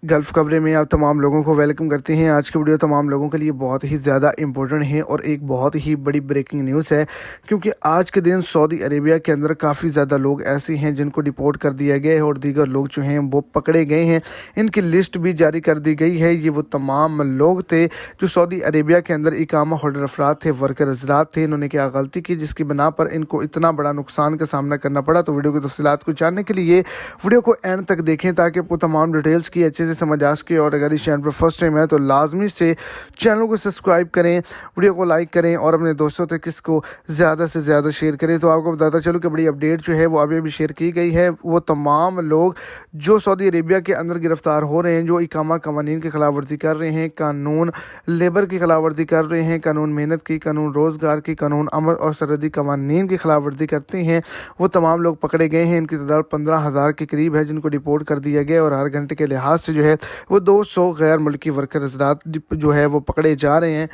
Gulf खबरें में आप तमाम लोगों को वेलकम करते हैं। आज की वीडियो तमाम लोगों के लिए बहुत ही ज़्यादा इम्पोर्टेंट है और एक बहुत ही बड़ी ब्रेकिंग न्यूज़ है, क्योंकि आज के दिन सऊदी अरेबिया के अंदर काफ़ी ज़्यादा लोग ऐसे हैं जिनको डिपोर्ट कर दिया गया है और दीगर लोग जो हैं वो पकड़े गए हैं। इनकी लिस्ट भी जारी कर दी गई है। ये वो तमाम लोग थे जो सऊदी अरेबिया के अंदर इकामा होल्डर अफराद थे, वर्कर हज़रात थे। इन्होंने क्या गलती की जिसकी बिना पर इनको इतना बड़ा नुकसान का सामना करना पड़ा। तो वीडियो की तफसीलात को जानने के लिए वीडियो को एंड तक देखें ताकि आपको तमाम डिटेल्स की अच्छे से समझ आ सके। और अगर इस चैनल पर फर्स्ट टाइम है तो लाजमी से चैनल को सब्सक्राइब करें, वीडियो को लाइक करें और अपने दोस्तों तक इसको ज़्यादा से ज़्यादा शेयर करें। तो आपको बताता चलूँ कि बड़ी अपडेट जो है वो अभी भी शेयर की गई है। वो तमाम लोग जो सऊदी अरेबिया के अंदर गिरफ्तार हो रहे हैं, जो इकामा कवानीन की खिलाफवर्जी कर रहे हैं, कानून लेबर की खिलाफवर्जी कर रहे हैं, कानून मेहनत की, कानून रोज़गार की, कानून अमन और सरहदी कवानीन की खिलाफवर्जी करते हैं, वो तमाम लोग पकड़े गए हैं। इनकी तादाद 15,000 के करीब है जिनको डिपोर्ट कर दिया गया और हर घंटे के लिहाज से जो है वो 200 गैर मुल्की वर्कर हज़रात जो है वो पकड़े जा रहे हैं।